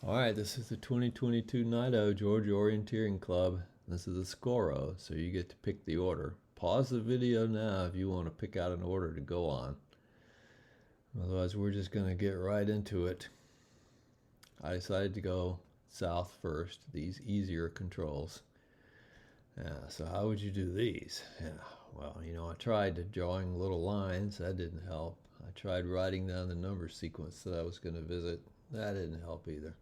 Alright, this is the 2022 NIDO Georgia Orienteering Club. This is a Scoro, so you get to pick the order. Pause the video now if you want to pick out an order to go on. Otherwise, we're just going to get right into it. I decided to go south first, these easier controls. So how would you do these? Well, I tried drawing little lines. That didn't help. I tried writing down the number sequence that I was going to visit. That didn't help either.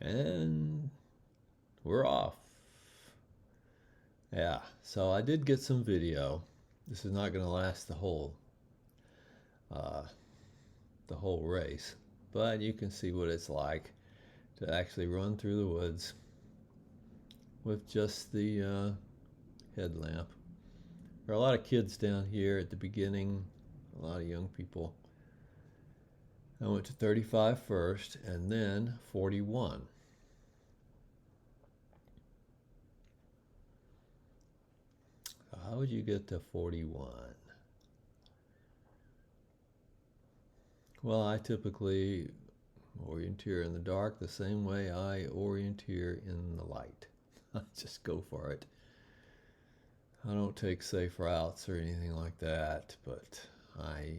And we're off. Yeah, so I did get some video. This is not going to last uh, the whole race, but you can see what it's like to actually run through the woods with just the headlamp. There are a lot of kids down here at the beginning, a lot of young people. I went to 35 first and then 41. How would you get to 41? Well, I typically orienteer in the dark the same way I orienteer in the light. I just go for it. I don't take safe routes or anything like that, but I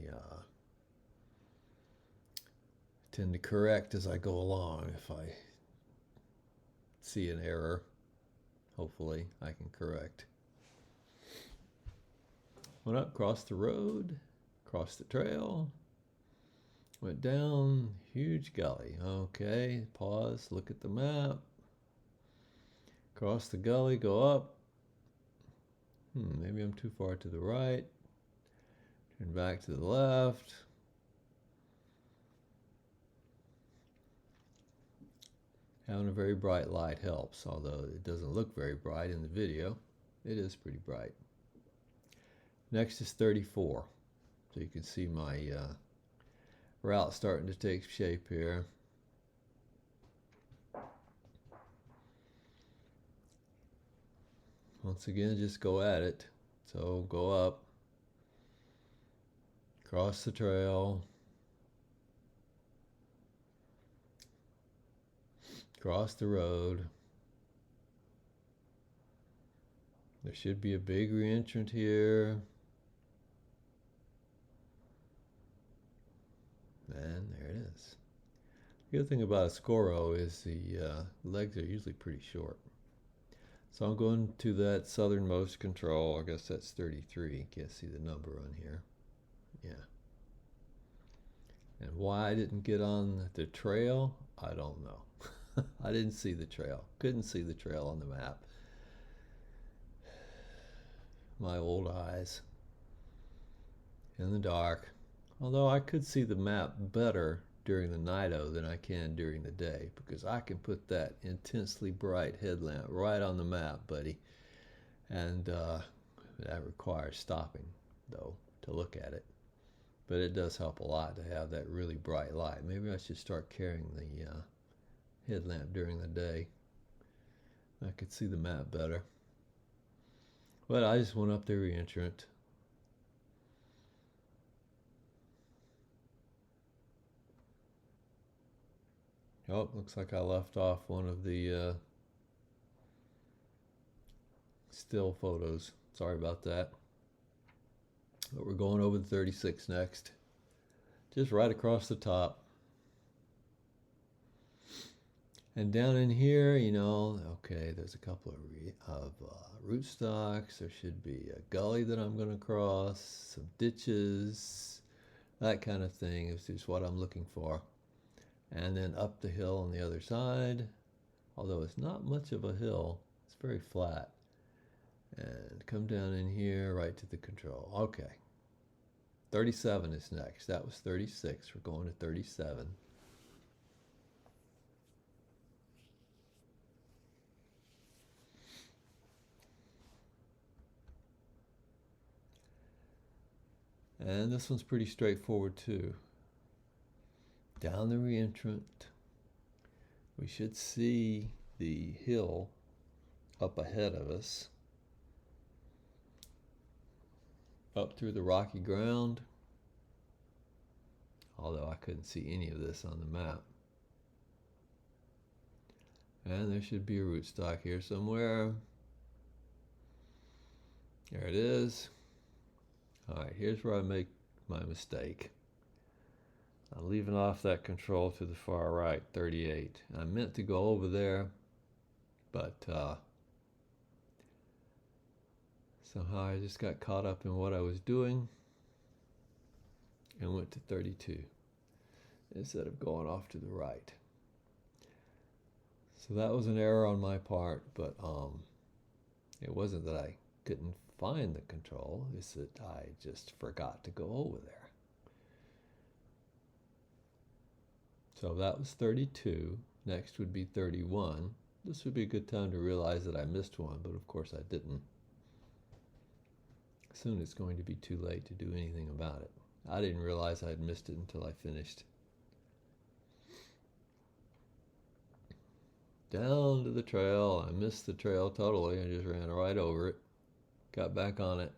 tend to correct as I go along. If I see an error, hopefully I can correct. Went up, crossed the road, crossed the trail, went down, huge gully. Okay, pause, look at the map. Cross the gully, go up. Maybe I'm too far to the right. Turn back to the left. Having a very bright light helps, although it doesn't look very bright in the video. It is pretty bright. Next is 34. So you can see my route starting to take shape here. Once again, just go at it. So go up, cross the trail, cross the road. There should be a big reentrant here. And there it is. The good thing about a Scoro is the legs are usually pretty short. So I'm going to that southernmost control. I guess that's 33. Can't see the number on here. Yeah. And why I didn't get on the trail, I don't know. I didn't see the trail. Couldn't see the trail on the map. My old eyes. In the dark. Although I could see the map better during the night than I can during the day, because I can put that intensely bright headlamp right on the map, buddy. And that requires stopping, though, to look at it. But it does help a lot to have that really bright light. Maybe I should start carrying the headlamp during the day. I could see the map better. But I just went up the reentrant. Oh, looks like I left off one of the still photos. Sorry about that. But we're going over the 36 next. Just right across the top. And down in here, okay, there's a couple of rootstocks. There should be a gully that I'm going to cross, some ditches, that kind of thing is just what I'm looking for. And then up the hill on the other side, although it's not much of a hill, it's very flat. And come down in here right to the control. Okay. 37 is next. That was 36. We're going to 37. And this one's pretty straightforward too. Down the reentrant, we should see the hill up ahead of us. Up through the rocky ground, although I couldn't see any of this on the map. And there should be a rootstock here somewhere. There it is. Alright, here's where I make my mistake. I'm leaving off that control to the far right, 38. I meant to go over there, but somehow I just got caught up in what I was doing and went to 32 instead of going off to the right. So that was an error on my part, but it wasn't that I couldn't find the control, it's that I just forgot to go over there. So that was 32. Next would be 31. This would be a good time to realize that I missed one, but of course I didn't. Soon it's going to be too late to do anything about it. I didn't realize I'd missed it until I finished. Down to the trail. I missed the trail totally. I just ran right over it. Got back on it.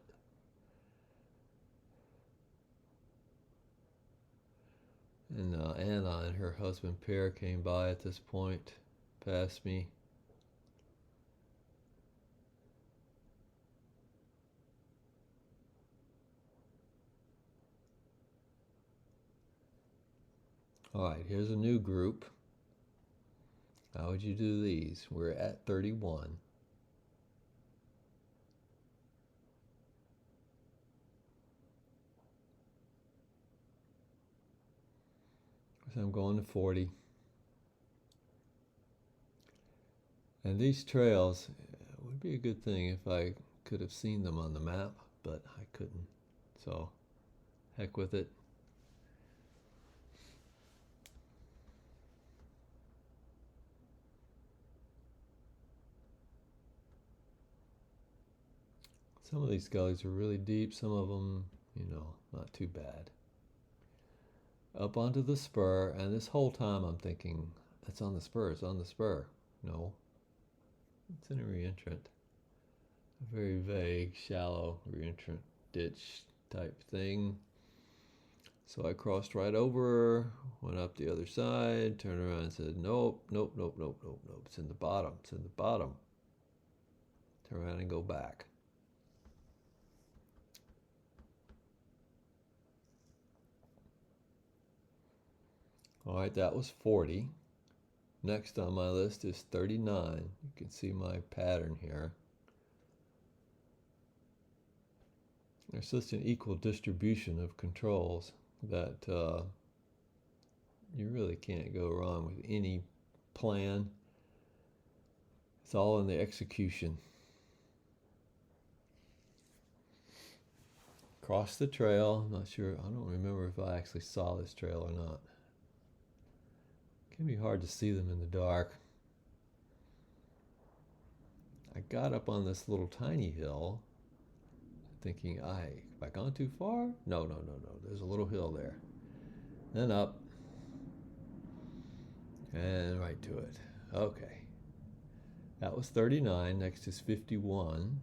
And Anna and her husband Per came by at this point, past me. Alright, here's a new group. How would you do these? We're at 31. So I'm going to 40. And these trails would be a good thing if I could have seen them on the map, but I couldn't. So, heck with it. Some of these gullies are really deep, some of them, not too bad. Up onto the spur, and this whole time I'm thinking, it's on the spur, it's on the spur. No, it's in a reentrant. A very vague, shallow reentrant ditch type thing. So I crossed right over, went up the other side, turned around and said, nope, nope, nope, nope, nope, nope. It's in the bottom, it's in the bottom. Turn around and go back. All right, that was 40. Next on my list is 39. You can see my pattern here. There's such an equal distribution of controls that you really can't go wrong with any plan. It's all in the execution. Cross the trail. I'm not sure. I don't remember if I actually saw this trail or not. It can be hard to see them in the dark. I got up on this little tiny hill thinking, have I gone too far? No. There's a little hill there. Then up. And right to it. Okay. That was 39. Next is 51.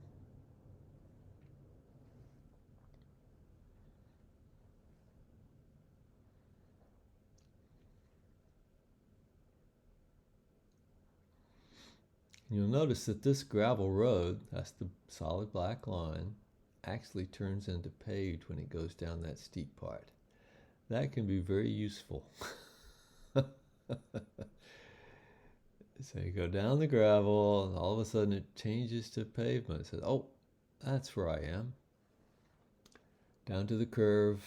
You'll notice that this gravel road, that's the solid black line, actually turns into paved when it goes down that steep part. That can be very useful. So you go down the gravel and all of a sudden it changes to pavement. It says, oh, that's where I am. Down to the curve,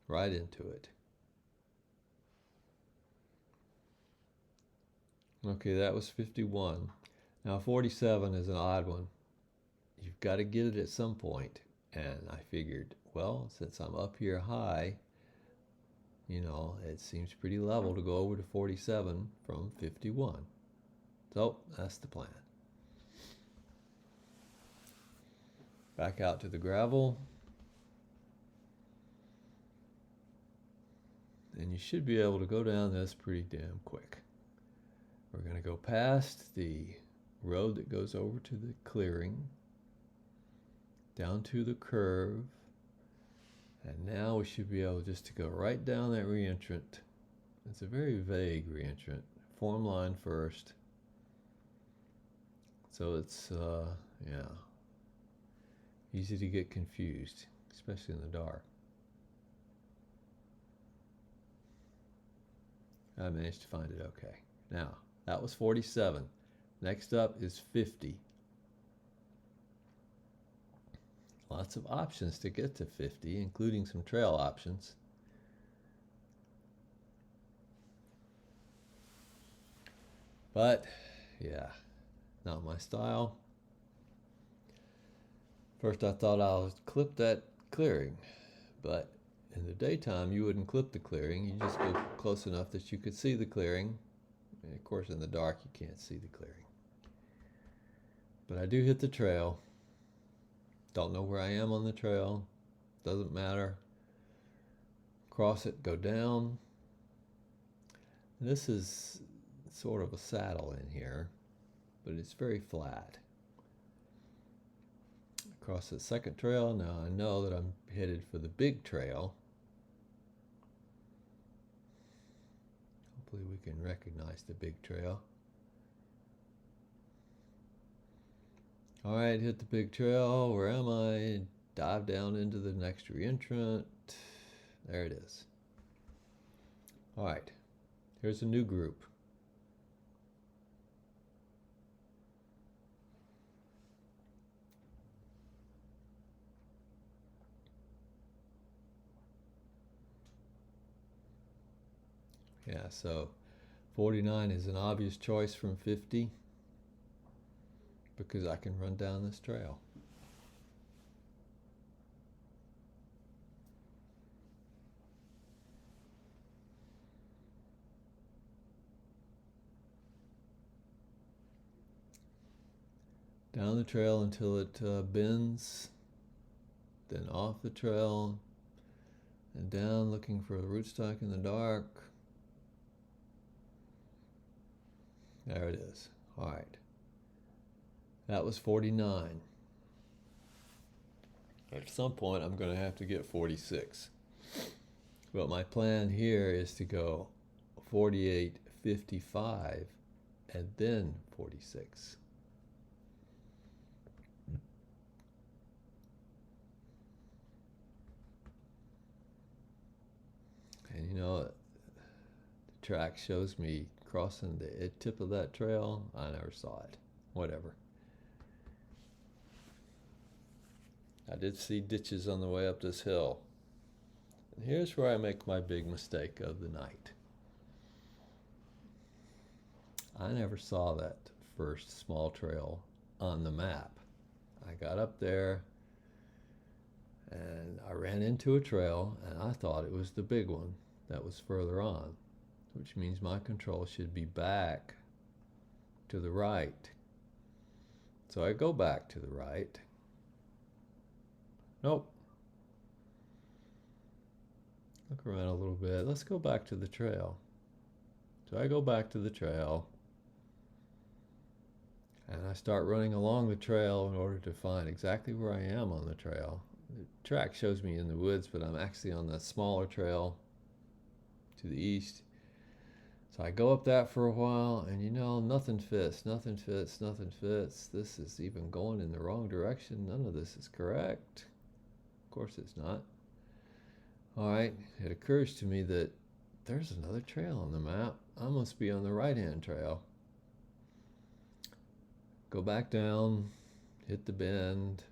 right into it. Okay, that was 51. Now 47 is an odd one. You've got to get it at some point. And I figured, well, since I'm up here high, it seems pretty level to go over to 47 from 51. So that's the plan. Back out to the gravel. And you should be able to go down this pretty damn quick. We're going to go past the road that goes over to the clearing, down to the curve, And now we should be able just to go right down that reentrant. It's a very vague reentrant. Form line first. So it's, yeah, easy to get confused, especially in the dark. I managed to find it okay. Now, that was 47. Next up is 50. Lots of options to get to 50, including some trail options. But, yeah, not my style. First I thought I'll clip that clearing, but in the daytime you wouldn't clip the clearing. You just go close enough that you could see the clearing. And of course in the dark you can't see the clearing. But I do hit the trail. Don't know where I am on the trail. Doesn't matter. Cross it, go down. This is sort of a saddle in here, but it's very flat. Across the second trail. Now I know that I'm headed for the big trail. Hopefully we can recognize the big trail. All right, hit the big trail. Where am I? Dive down into the next reentrant. There it is. All right, here's a new group. Yeah, so 49 is an obvious choice from 50 because I can run down this trail. Down the trail until it bends, then off the trail, and down looking for a rootstock in the dark. There it is. All right. That was 49. At some point, I'm going to have to get 46. But my plan here is to go 48, 55, and then 46. And you know, the track shows me crossing the tip of that trail. I never saw it. Whatever. I did see ditches on the way up this hill. And here's where I make my big mistake of the night. I never saw that first small trail on the map. I got up there and I ran into a trail and I thought it was the big one that was further on, which means my control should be back to the right. So I go back to the right. Nope. Look around a little bit. Let's go back to the trail. So I go back to the trail and I start running along the trail in order to find exactly where I am on the trail. The track shows me in the woods, but I'm actually on that smaller trail to the east. So I go up that for a while and you know, nothing fits, nothing fits, nothing fits. This is even going in the wrong direction. None of this is correct. Of course it's not. All right, it occurs to me that there's another trail on the map. I must be on the right-hand trail. Go back down, hit the bend,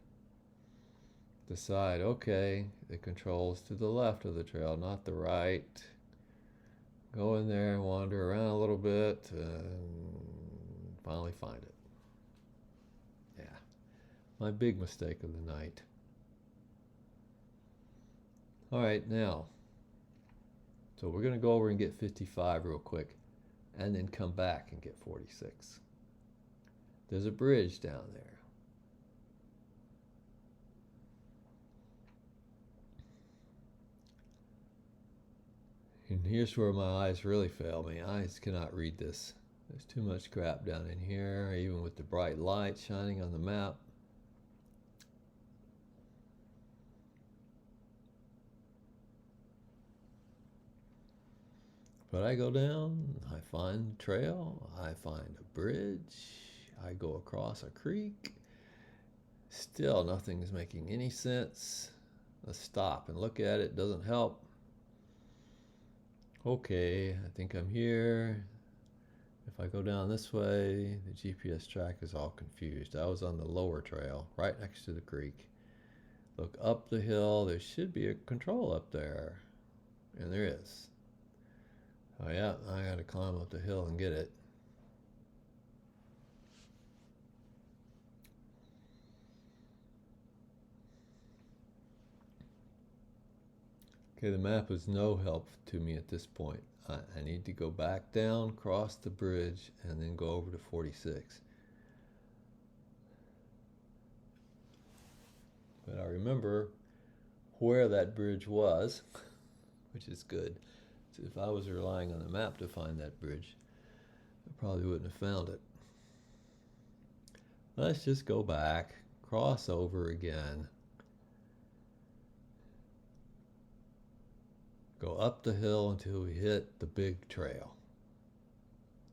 decide, okay, the control's to the left of the trail, not the right. Go in there, wander around a little bit, and finally find it. Yeah, my big mistake of the night. All right, now, so we're going to go over and get 55 real quick, and then come back and get 46. There's a bridge down there. And here's where my eyes really fail me. Eyes cannot read this. There's too much crap down in here, even with the bright light shining on the map. But I go down, I find a trail, I find a bridge, I go across a creek. Still nothing's making any sense. Let's stop and look at it, doesn't help. Okay, I think I'm here. If I go down this way, the GPS track is all confused. I was on the lower trail, right next to the creek. Look up the hill, there should be a control up there. And there is. Oh yeah, I gotta climb up the hill and get it. Okay, the map is no help to me at this point. I need to go back down, cross the bridge, and then go over to 46. But I remember where that bridge was, which is good. So if I was relying on the map to find that bridge, I probably wouldn't have found it. Let's just go back, cross over again, go up the hill until we hit the big trail.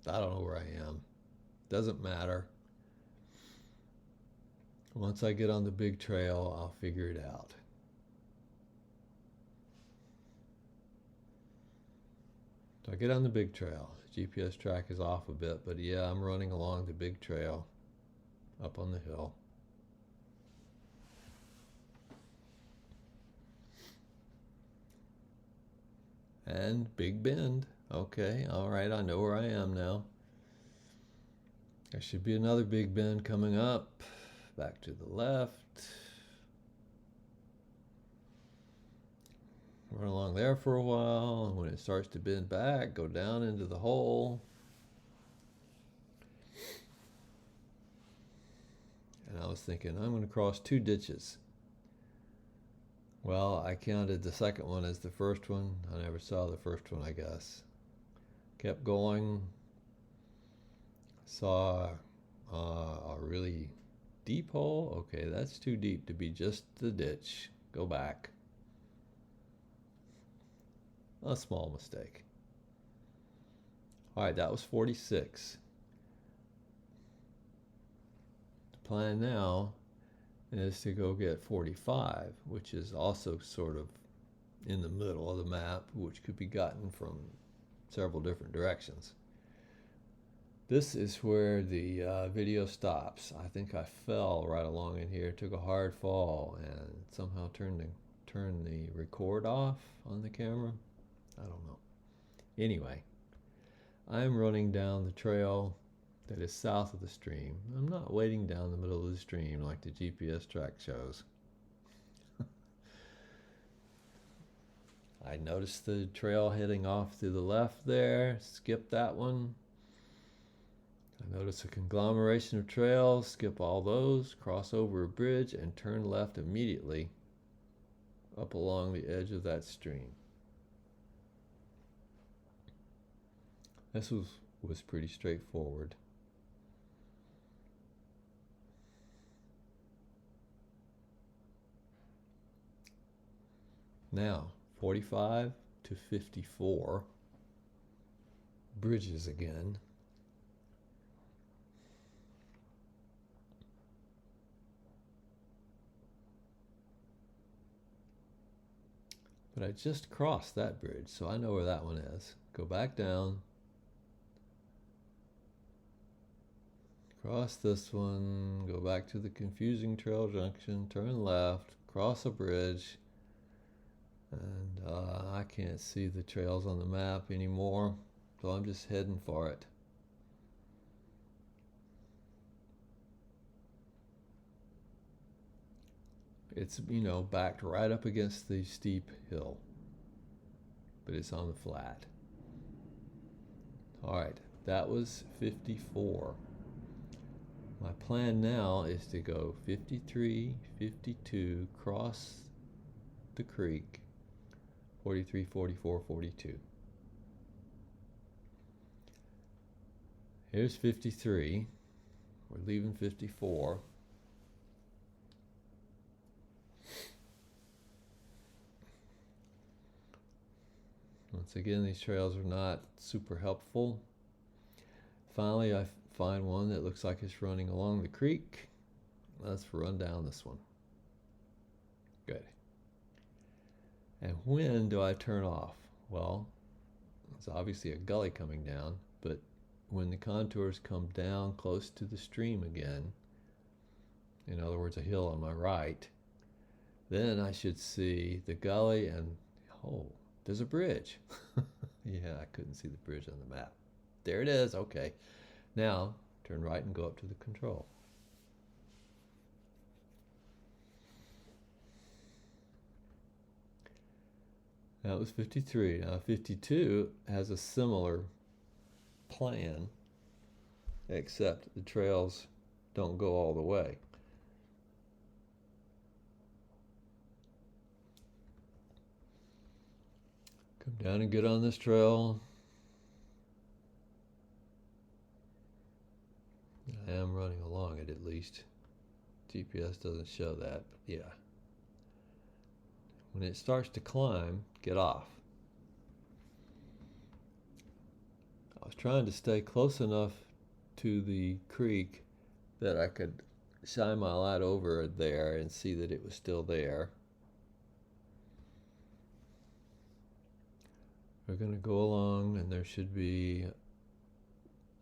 I don't know where I am. Doesn't matter. Once I get on the big trail, I'll figure it out. So I get on the big trail. The GPS track is off a bit, but yeah, I'm running along the big trail up on the hill. And big bend. Okay, all right, I know where I am now. There should be another big bend coming up. Back to the left. Run along there for a while, and when it starts to bend back, go down into the hole. And I was thinking, I'm going to cross 2 ditches. Well, I counted the second one as the first one. I never saw the first one, I guess. Kept going. Saw a really deep hole. Okay, that's too deep to be just the ditch. Go back. A small mistake. All right, that was 46. The plan now is to go get 45, which is also sort of in the middle of the map, which could be gotten from several different directions. This is where the video stops. I think I fell right along in here, took a hard fall, and somehow turned the record off on the camera. I don't know. Anyway, I'm running down the trail that is south of the stream. I'm not wading down the middle of the stream like the GPS track shows. I noticed the trail heading off to the left there. Skip that one. I notice a conglomeration of trails. Skip all those. Cross over a bridge and turn left immediately up along the edge of that stream. This was pretty straightforward. Now, 45 to 54, bridges again. But I just crossed that bridge, so I know where that one is. Go back down. Cross this one, go back to the confusing trail junction, turn left, cross a bridge, and I can't see the trails on the map anymore, so I'm just heading for it. It's, backed right up against the steep hill, but it's on the flat. All right, that was 54. My plan now is to go 53, 52, cross the creek, 43, 44, 42. Here's 53. We're leaving 54. Once again, these trails are not super helpful. Finally, I find one that looks like it's running along the creek. Let's run down this one. Good. And when do I turn off? Well, it's obviously a gully coming down, but when the contours come down close to the stream again, in other words, a hill on my right, then I should see the gully and, oh, there's a bridge. Yeah, I couldn't see the bridge on the map. There it is, okay. Now, turn right and go up to the control. That was 53. Now 52 has a similar plan, except the trails don't go all the way. Come down and get on this trail. I am running along it at least. GPS doesn't show that, but yeah. When it starts to climb, get off. I was trying to stay close enough to the creek that I could shine my light over there and see that it was still there. We're going to go along, and there should be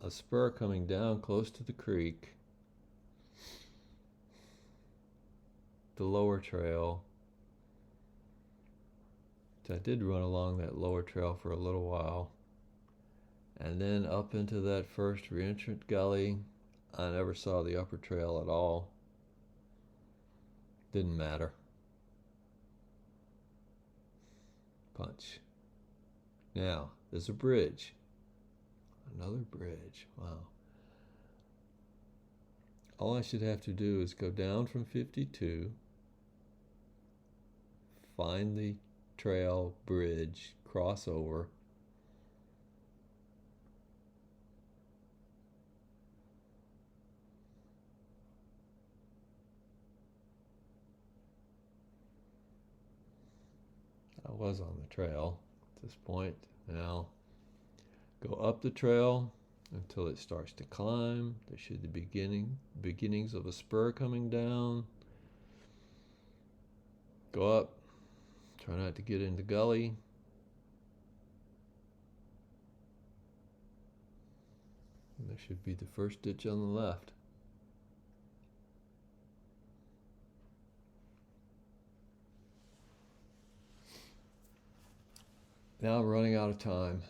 a spur coming down close to the creek, the lower trail. I did run along that lower trail for a little while, and then up into that first reentrant gully. I never saw the upper trail at all. Didn't matter. Punch. Now, there's a bridge. Another bridge. Wow. All I should have to do is go down from 52, find the trail, bridge, cross over, I was on the trail at this point. Now go up the trail until it starts to climb. There should be beginnings of a spur coming down. Go up. Try not to get in the gully. And there should be the first ditch on the left. Now I'm running out of time.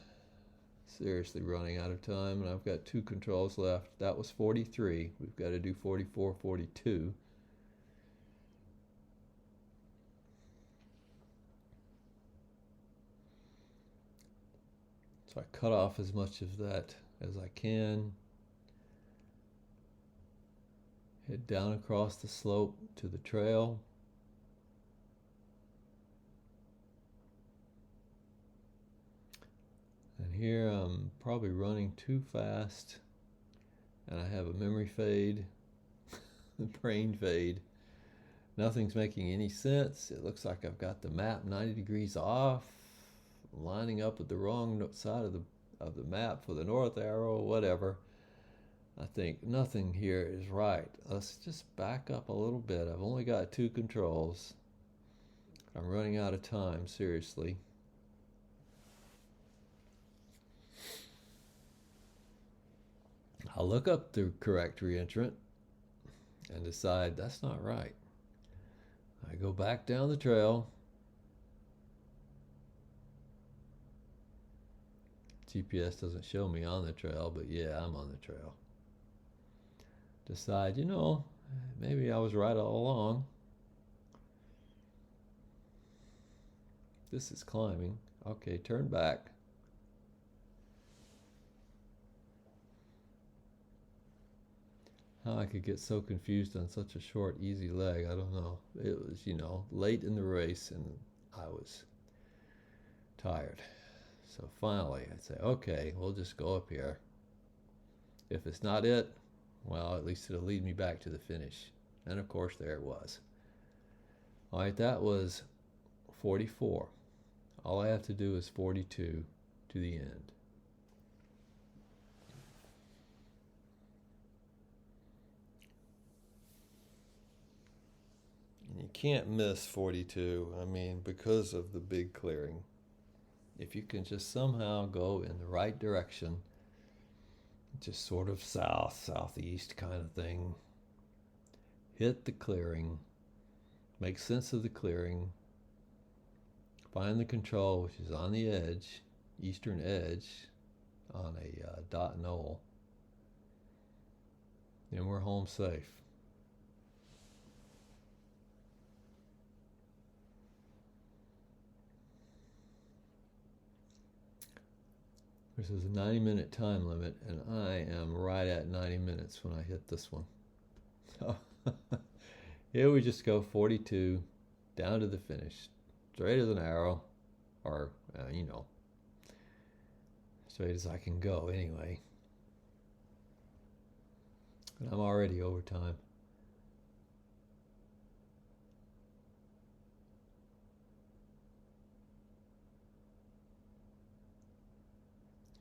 Seriously running out of time, and I've got 2 controls left. That was 43. We've got to do 44, 42. So I cut off as much of that as I can. Head down across the slope to the trail. And here I'm probably running too fast, and I have a memory fade, the brain fade. Nothing's making any sense. It looks like I've got the map 90 degrees off, lining up with the wrong side of the map for the north arrow, whatever. I think nothing here is right. Let's just back up a little bit. I've only got 2 controls. I'm running out of time, seriously. I'll look up the correct reentrant and decide that's not right. I go back down the trail. GPS doesn't show me on the trail, but yeah, I'm on the trail. Decide, maybe I was right all along. This is climbing. Okay, turn back. How I could get so confused on such a short, easy leg, I don't know. It was, late in the race, and I was tired. So finally, I'd say, okay, we'll just go up here. If it's not it, well, at least it'll lead me back to the finish. And of course, there it was. All right, that was 44. All I have to do is 42 to the end. And you can't miss 42, I mean, because of the big clearing. If you can just somehow go in the right direction, just sort of south, southeast kind of thing, hit the clearing, make sense of the clearing, find the control, which is on the edge, eastern edge, on a dot knoll, then we're home safe. This is a 90-minute time limit, and I am right at 90 minutes when I hit this one. So here we just go 42 down to the finish, straight as an arrow, or you know, straight as I can go anyway. And I'm already over time.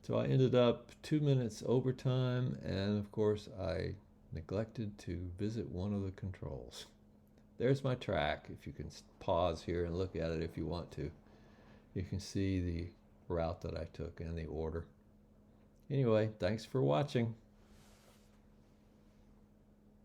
So I ended up 2 minutes overtime, and of course I neglected to visit one of the controls. There's my track. If you can pause here and look at it if you want to, you can see the route that I took and the order. Anyway, thanks for watching.